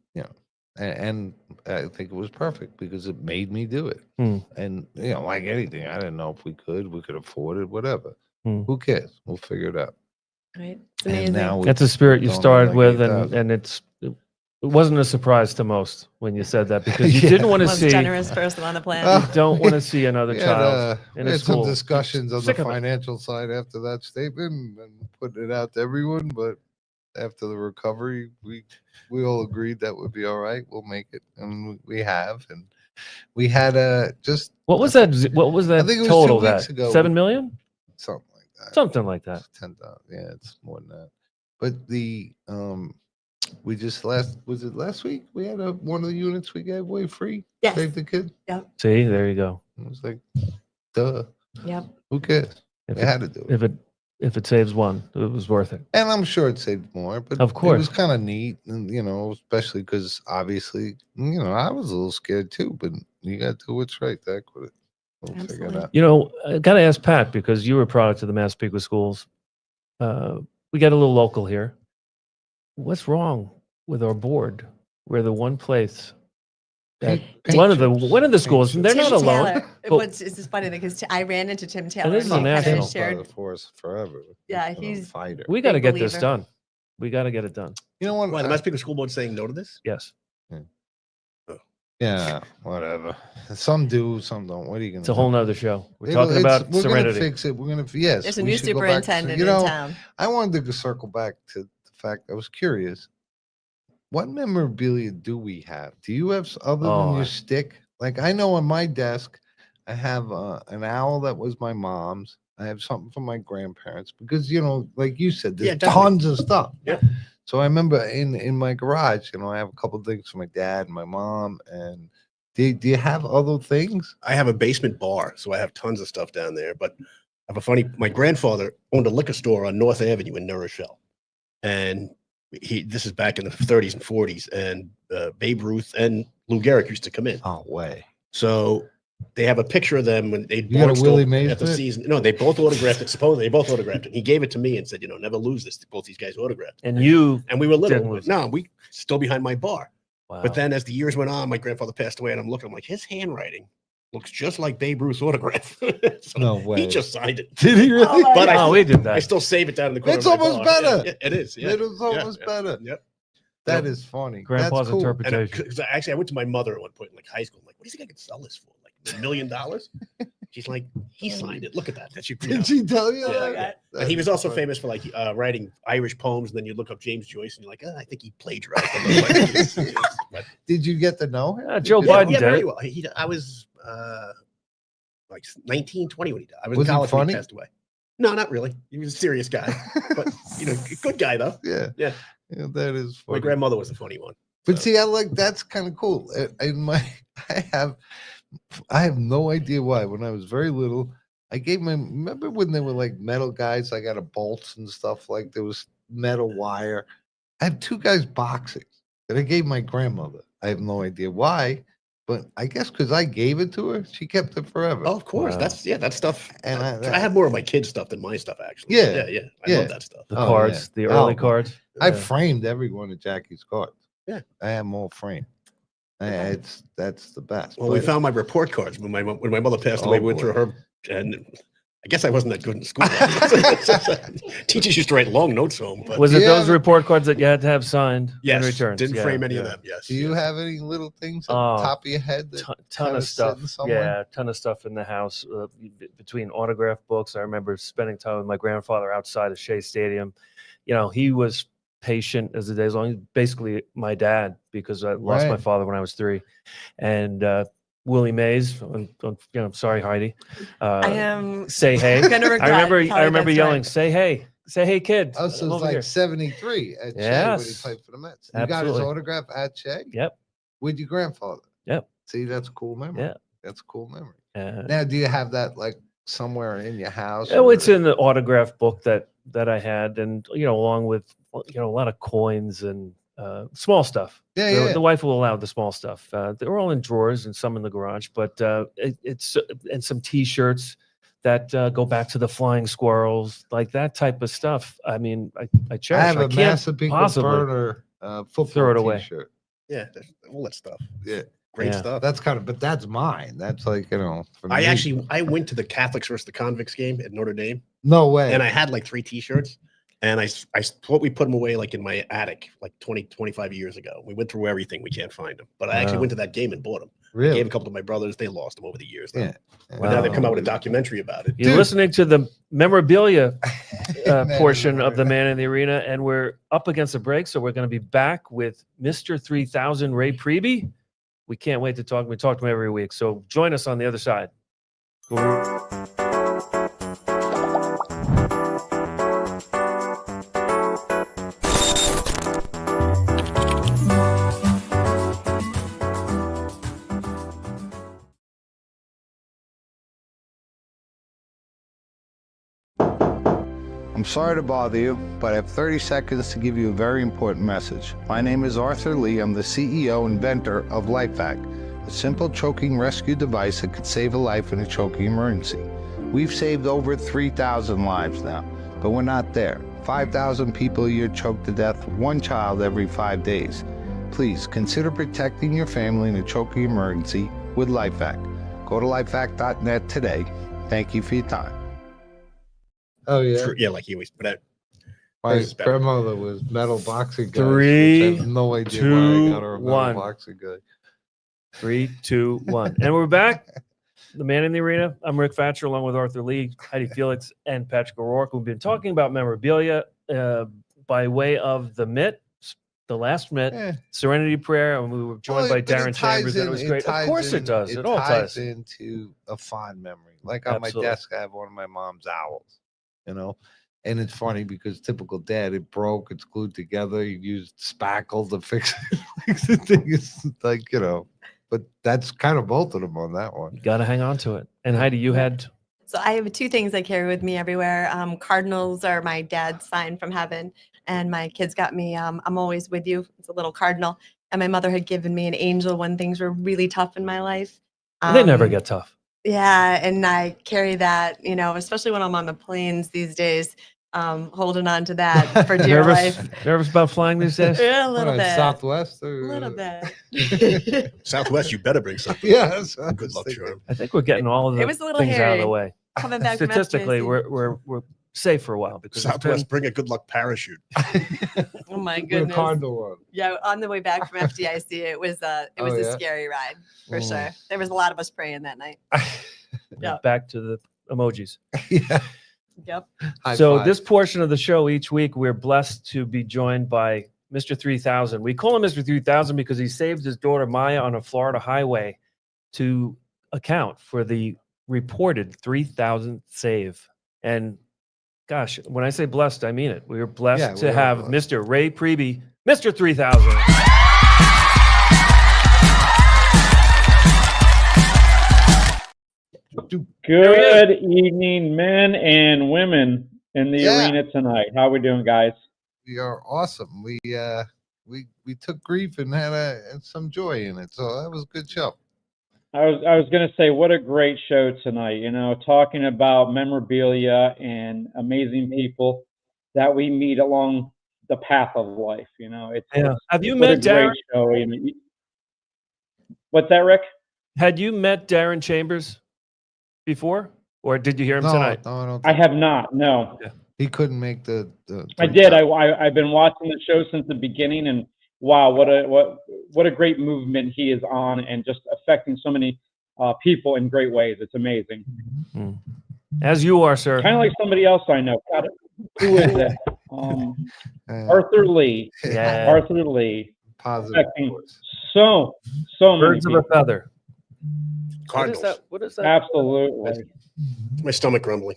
and I think it was perfect because it made me do it. And like anything, I didn't know if we could afford it, whatever. Who cares? We'll figure it out. Right. It's And amazing. now That's a spirit you don't started like with, 8,000. and it wasn't a surprise to most when you said that, because you didn't want to Most see. generous person on the planet. You don't want to see another We had, child in we a had school. some discussions on the Sick of it. financial side after that statement and putting it out to everyone, but after the recovery, we all agreed that would be all right. We'll make it, and we have. And we had just What was that? What was that I think it was total? 2 weeks That ago. 7 million? something like that. Something like that. 10,000. Yeah, it's more than that. But the we just last week we had one of the units we gave away free. Yes. Save the kid. See, there you go. It was like, duh. Yep. Who cares? If We it, had to do it. if it saves one, it was worth it. And I'm sure it saved more, but Of course. it was kind of neat, and especially because obviously, I was a little scared too. But you got to do what's right. That with it, we'll figure it Absolutely. out. I got to ask Pat, because you were a product of the Massapequa schools. We got a little local here. What's wrong with our board? We're the one place that Paint one of the chips. schools, and they're Tim not alone. Taylor. but- It's just funny because I ran into Tim Taylor. this is and a he kinda national. shared. For us forever. Yeah, He's been a he's- fighter. We got to Big get this believer. done. We got to get it done. You know what? Why the Massapequa School Board saying no to this? Yes. Yeah, whatever. Some do, some don't. What are you gonna? It's a whole nother show. We're It'll- talking it's- about we're serenity. gonna fix it. We're gonna yes. There's a we new should go back to- superintendent in town. I wanted to circle back to the fact I was curious. What memorabilia do we have? Do you have other Oh, than I- your stick? Like I know on my desk, I have an owl that was my mom's. I have something from my grandparents because like you said, there's Yeah, definitely. tons of stuff. Yeah. So I remember in my garage, I have a couple of things for my dad and my mom. And do you have other things? I have a basement bar, so I have tons of stuff down there. But I have my grandfather owned a liquor store on North Avenue in New Rochelle. And this is back in the 30s and 40s. And Babe Ruth and Lou Gehrig used to come in. Oh, way. So they have a picture of them when they You got a barnstormed Willie Mays at the bit? season. No, they both autographed it. Supposedly, they both autographed it. He gave it to me and said, never lose this. Both these guys autographed it. And you, And we were little. Didn't lose No, we still behind my bar. wow. But then as the years went on, my grandfather passed away, and I'm looking, I'm like, his handwriting looks just like Babe Ruth's autograph. So No way. He just signed it. Did he really? Oh my But oh, we did that. I still save it down in the corner. It's of my almost bar. better. Yeah, it is. Yeah. It was almost better. Yep. That is funny. Grandpa's That's cool. And interpretation. because actually, I went to my mother at one point in like high school. I'm like, what do you think I could sell this for? Like $1 million? She's like, he signed it. Look at that. That's your. Did she tell you Yeah, that? And he was That's also funny. famous for like writing Irish poems, and then you look up James Joyce, and you're like, I think he plagiarized. Them. But, Did you get to know him? Joe Did you- Biden yeah, did very it. well. I was like 19, 20 when he died. I was, Was in he college when funny? he passed away. No, not really. He was a serious guy, but good guy though. Yeah. Yeah. Yeah, that is funny. My grandmother was a funny one. But so. see, I like that's kind of cool. I have no idea why. When I was very little, I gave remember when they were like metal guys, I got a bolts and stuff, like there was metal wire. I have two guys boxing that I gave my grandmother. I have no idea why, but I guess because I gave it to her, she kept it forever. Oh, of course. Wow. That stuff. And I have more of my kids' stuff than my stuff, actually. Yeah, Yeah. I yeah. love that stuff. The Oh, cards, yeah. the early Oh, cards. I Yeah. framed every one of Jackie's cards. Yeah. I have them all framed. That's the best. Well, we But- found my report cards when my mother passed Oh, away. We went boy. through her, and I guess I wasn't that good in school. Teachers used to write long notes home. But Was it Yeah, those but- report cards that you had to have signed yes, in return? didn't Yeah, frame any of yeah. them. Yes. Do you yes. have any little things at Oh, the top of your head? That Ton kinda of stuff. sitting somewhere? Yeah, ton of stuff in the house between autograph books. I remember spending time with my grandfather outside of Shea Stadium. He was patient as the days long. Basically, my dad, because I lost my Right. father when I was 3, and Willie Mays. Sorry, Heidi. I am Say hey. gonna regret I remember telling yelling, that "Say hey, Say, hey, kid. Oh, so I'm it's over like here. 73 at Shea when he Yes. played for the Mets. You got his Absolutely. autograph at Shea Yep. with your grandfather. Yep. See, that's a cool memory. Yeah. That's a cool memory. Uh, Now, do you have that like somewhere in your house? Oh, it's or- in the autograph book that I had, and along with a lot of coins and small stuff. Yeah, The, yeah. the wife will allow the small stuff. They're all in drawers and some in the garage, but it's and some T-shirts that go back to the Flying Squirrels, like that type of stuff. I mean, I cherish. I have a can't Massapequa possibly Burner football throw it away. T-shirt. Yeah, all that stuff. Yeah. Great Yeah. stuff. But that's mine. That's like, for I me. actually went to the Catholics versus the Convicts game at Notre Dame, No way. and I had like 3 T-shirts, and I thought we put them away like in my attic like 25 years ago. We went through everything, we can't find them, but I actually Wow. went to that game and bought them. I Really? gave a couple to my brothers. They lost them over the years. Though. Yeah. But now they Wow. come out with a documentary about it. You're Dude. listening to the memorabilia Man in portion the of the Arena. Man in the Arena, and we're up against the break, so we're going to be back with Mr. 3000 Ray Priebe. We can't wait to talk. We talk to him every week, so join us on the other side. I'm sorry to bother you, but I have 30 seconds to give you a very important message. My name is Arthur Lee. I'm the CEO and inventor of LifeVac, a simple choking rescue device that could save a life in a choking emergency. We've saved over 3,000 lives now, but we're not there. 5,000 people a year choke to death, 1 child every 5 days. Please consider protecting your family in a choking emergency with LifeVac. Go to lifevac.net today. Thank you for your time. Oh, yeah. True. Yeah, like he always. But My Hers is better. grandmother was metal boxing guy. 3, I have no idea why 2, I got her a metal 1. boxing guy. 3, 2, 1, and we're back. The Man in the Arena. I'm Rick Fatscher, along with Arthur Lee, Heidi Felix, and Patrick O'Rourke. We've been talking about memorabilia by way of the Mitt, the last Mitt, Yeah. Serenity Prayer, and we were joined by But it Darren ties Chambers, and it in- was great. Of ties course, in- it does. It all ties ties. into a fond memory. Like on Absolutely. my desk, I have one of my mom's owls, And it's funny because typical dad, it broke, it's glued together. You used spackle to fix the thing. It's like, but that's kind of both of them on that one. You got to hang on to it. And Heidi, you had So I have 2 things I carry with me everywhere. Cardinals are my dad's sign from heaven, and my kids got me I'm always with you. It's a little cardinal, and my mother had given me an angel when things were really tough in my life. they never get tough. Yeah, and I carry that, especially when I'm on the planes these days, holding on to that for dear life. Nervous about flying these days? Yeah, a little bit. Southwest? A Or, little bit. Southwest, you better bring something. Yeah. That's what I Good was luck thinking. charm. I think we're getting all of the It was a little things out of the hairy. way. Coming back from Statistically, FDIC. we're safe for a while because it's Southwest, bring a good luck parachute. Oh my The goodness. Cardinal one. Yeah, on the way back from FDIC, it was a Oh, a yeah? scary ride for Oh. sure. There was a lot of us praying that night. been Yeah. back to the emojis. Yeah. Yep. High So five. this portion of the show each week, we're blessed to be joined by Mr. 3000. We call him Mr. 3000 because he saved his daughter Maya on a Florida highway to account for the reported 3,000th save. And gosh, when I say blessed, I mean it. We are blessed Yeah, to we are have blessed. Mr. Ray Priebe, Mr. 3000. Good evening, men and women in the Yeah. arena tonight. How we doing, guys? We are awesome. We took grief and had some joy in it. So that was a good show. I was going to say, what a great show tonight. You know, talking about memorabilia and amazing people that we meet along the path of life. You know, Yeah. Have you what a met Darren? great show. You know, what's that, Rick? Had you met Darren Chambers before, or did you hear him tonight? No, I don't. I have not. No, He couldn't make the I did. I've been watching the show since the beginning, and wow, what a great movement he is on, and just affecting so many people in great ways. It's amazing. As you are, sir. Kind of like somebody else I know. God, who is it? Arthur Lee. Yeah. Arthur Lee. Positive. Affecting so many Birds of a people. feather. Cardinals. What is that? Absolutely. My stomach grumbling.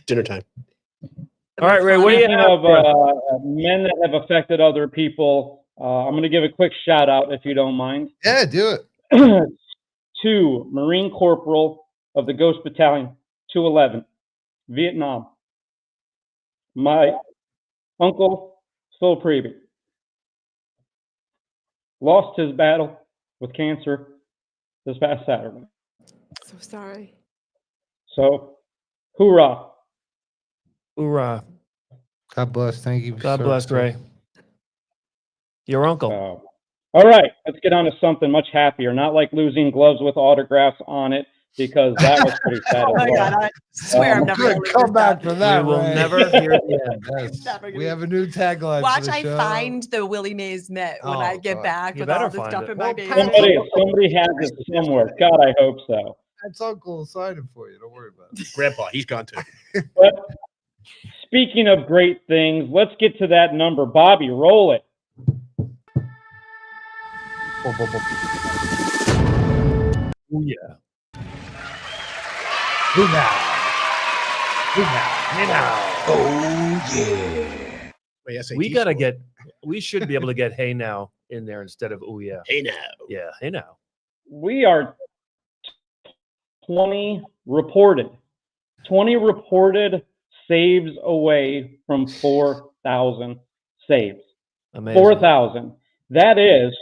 Dinner time. All right, Ray, what do you Speaking have of for us? men that have affected other people, I'm going to give a quick shout out, if you don't mind, Yeah, do it. to Marine Corporal of the Ghost Battalion, 211, Vietnam. My uncle, Phil Priebe, lost his battle with cancer this past Saturday. So sorry. So, hoorah. Hoorah. God bless. Thank you. God sir. bless, Ray. Your uncle. All right, let's get on to something much happier. Not like losing gloves with autographs on it, because that was pretty sad Oh as my well. God, I swear I'm never Good gonna live come this back down. from that. We will Ray. never hear the end. Yes. Never We gonna- have a new tagline. Watch for the I show. find the Willie Mays mitt when I Oh, get God. back You with better all the find stuff it. in my Well, basement. Somebody has it somewhere. God, I hope so. That's Uncle will sign it for you. Don't worry about it. Grandpa, he's gone too. But speaking of great things, let's get to that number. Bobby, roll it. Oh, yeah. Who now? Who now? Hey now. Oh yeah. Wait, SAT We got to score. get, we should be able to get hey now in there instead of oh, yeah. Hey now. Yeah, hey now. We are 20 reported saves away from 4,000 saves. Amazing. 4,000. That is,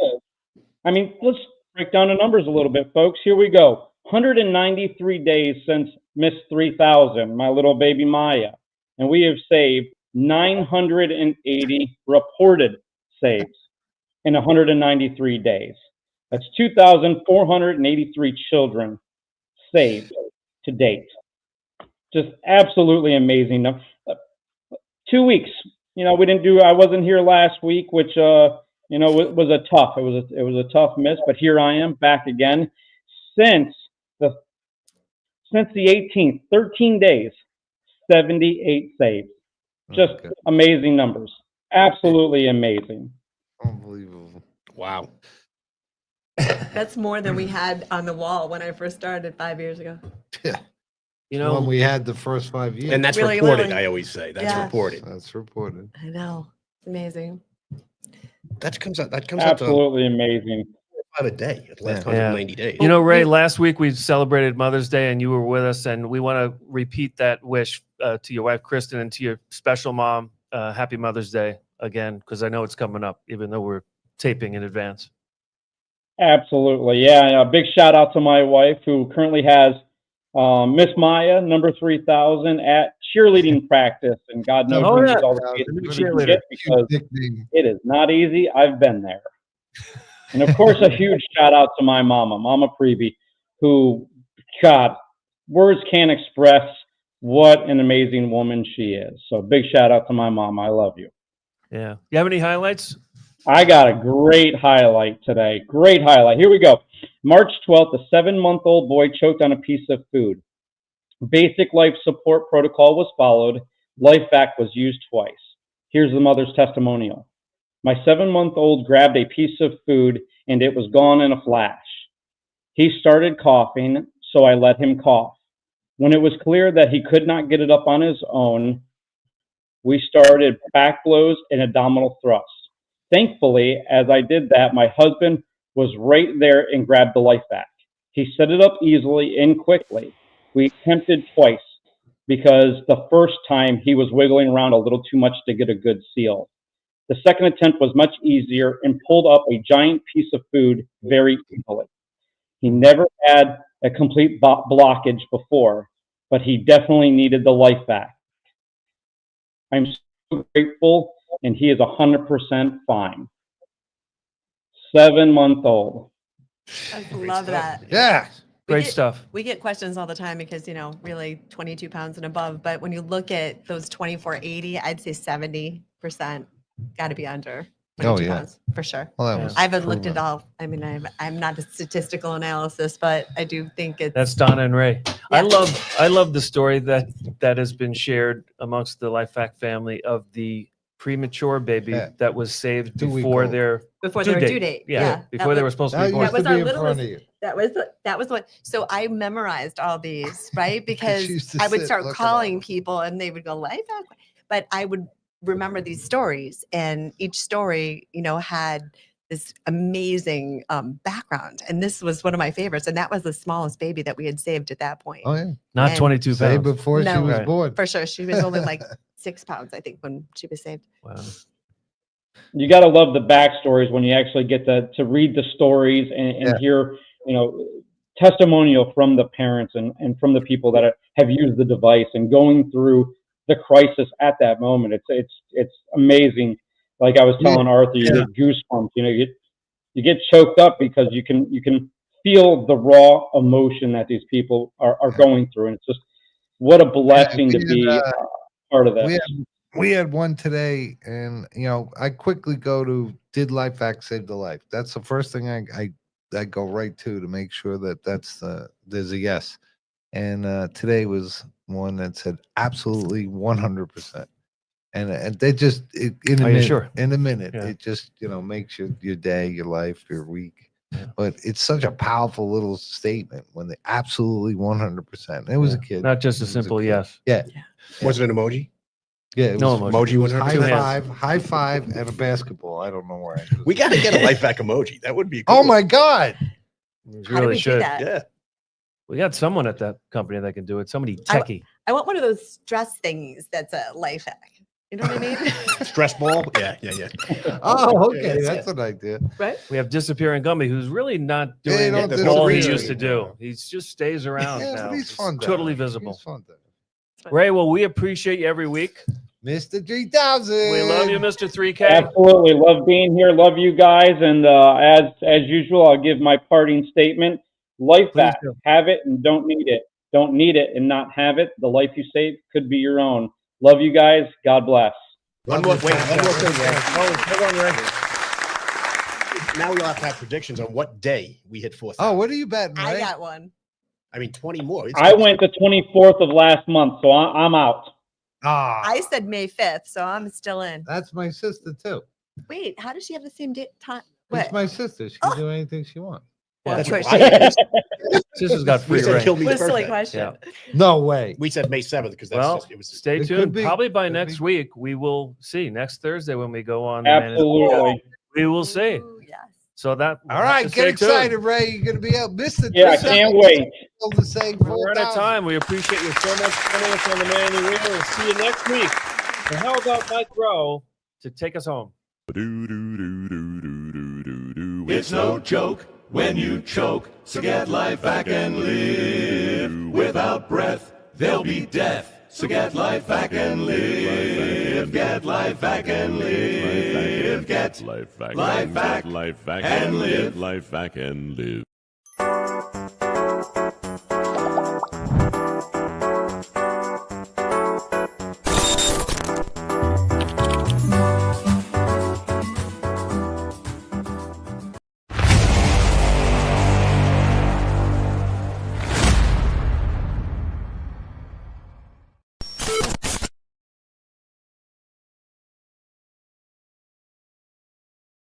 I mean, let's break down the numbers a little bit, folks. Here we go. 193 days since Miss 3,000, my little baby Maya. And we have saved 980 reported saves in 193 days. That's 2,483 children saved to date. Just absolutely amazing. 2 weeks. You know, I wasn't here last week, which, you know, it was a tough miss, but here I am back again. Since the 18th, 13 days, 78 saves. Just Okay. amazing numbers. Absolutely amazing. Unbelievable. Wow. That's more than we had on the wall when I first started 5 years ago. Yeah. You When know, we had the first 5 years. And that's Really, reported, literally. I always say. That's Yeah. reported. That's reported. I know. It's amazing. That comes out to Absolutely amazing. 5 a day at the last Yeah. 190 days. you know, Ray, last week we celebrated Mother's Day and you were with us, and we want to repeat that wish to your wife, Kristen, and to your special mom. Happy Mother's Day again, because I know it's coming up, even though we're taping in advance. Absolutely. Yeah. A big shout out to my wife, who currently has Miss Maya, number 3,000, at cheerleading practice. And God knows Oh, she yeah. needs all the Yeah, kids the new she can cheerleader. get, because Nickname. it is not easy. I've been there. And of course, a huge shout out to my mama, Mama Priebe, who, God, words can't express what an amazing woman she is. So big shout out to my mom. I love you. Yeah. You have any highlights? I got a great highlight today. Great highlight. Here we go. March 12th, a 7-month-old boy choked on a piece of food. Basic life support protocol was followed. LifeVac was used twice. Here's the mother's testimonial. My 7-month-old grabbed a piece of food and it was gone in a flash. He started coughing, so I let him cough. When it was clear that he could not get it up on his own, we started back blows and abdominal thrusts. Thankfully, as I did that, my husband was right there and grabbed the LifeVac. He set it up easily and quickly. We attempted twice because the first time he was wiggling around a little too much to get a good seal. The second attempt was much easier and pulled up a giant piece of food very easily. He never had a complete blockage before, but he definitely needed the LifeVac. I'm so grateful, and he is 100% fine. 7-month-old. I love that. Yeah. Great stuff. We get questions all the time because, you know, really 22 pounds and above. But when you look at those 2480, I'd say 70% got to be under 22 yeah. pounds for sure. Well, that was I haven't looked proven. at all. I mean, I'm not a statistical analysis, but I do think it's. That's Donna and Ray. Yeah. I love the story that has been shared amongst the LifeVac family of the premature baby Yeah. that was saved 2 week before old. their Before their due date. Yeah, before they were supposed to That be born. used to was our be in littlest- front of you. That was what. So I memorized all these, right? Because used to I would sit start looking at calling them. people and they would go LifeVac. but I would remember these stories, and each story, had this amazing background. And this was one of my favorites. And that was the smallest baby that we had saved at that point. Oh yeah, Not And- 22 say pounds. before she No. was Right. born. For sure. She was only like 6 pounds, I think, when she was saved. Wow. You got to love the backstories when you actually get to read the stories and Yeah. hear, testimonial from the parents and from the people that have used the device and going through the crisis at that moment. It's amazing. Like I was telling Arthur, you get goosebumps. You get choked up because you can feel the raw emotion that these people are going through, and it's just what a blessing to be part of that. We had one today, and I quickly go to did LifeVac save the life? That's the first thing I go right to make sure that there's a yes. And today was one that said absolutely 100%. And they just in a Are you minute, sure? in a minute, Yeah. it just makes your day, your life, your week. Yeah. But it's such a powerful little statement when they absolutely 100%. It was a kid, Not just a It was simple kid. yes. Yeah, Was it an emoji? yeah. It No was emoji. It was 100%. high five, and a basketball. I don't know where. We got to get a LifeVac emoji. That would be. A good Oh one. my God! We How do really we should. do that? Yeah. We got someone at that company that can do it. Somebody I- techie. I want one of those stress thingies that's a life hack. You know what I mean? Stress ball. Yeah. Oh, okay, Yeah, that's an idea. Right? We have disappearing Gumby, who's really not Yeah, doing don't all he disappear used to do. anymore. He just stays around Yeah, now. but he's fun. though. Totally visible. He's fun. though. Ray, well, we appreciate you every week. Mr. 3000. We love you, Mr. 3K. Absolutely, love being here. Love you guys, and as usual, I'll give my parting statement. LifeVac, Please do. have it and don't need it. Don't need it and not have it. The life you save could be your own. Love you guys. God bless. One more thing. Ray. Now we'll have to have predictions on what day we hit 4,000. Oh, what are you betting, I Ray? got one. I mean, 20 more. I went the 24th of last month, so I'm out. Ah, I said May 5th, so I'm still in. that's my sister too. Wait, how does she have the same date time? It's What? my sister. She can do anything she wants. Well, That's of course what she is. Sister's got We free said reign. kill me What a silly birthday. question. No way. We said May 7th because that's Well, just, it was. stay It could tuned. be. Probably by Could next be. week, we will see. Next Thursday when we go on. the Man in the Absolutely. We will see. Ooh, yes. So that. we'll All have right, to get stay excited, tuned. Ray. You're gonna be out, Mr. Yeah, I 3000. can't wait. To say We're out of 4,000. time. We appreciate you so much for joining us on the Man in the Arena. We'll see you next week. And how about Mike Rowe to take us home? It's no joke when you choke, so get LifeVac and live. Without breath, there'll be death. So get LifeVac and live. Get LifeVac and live. Get LifeVac LifeVac LifeVac and live. LifeVac and live.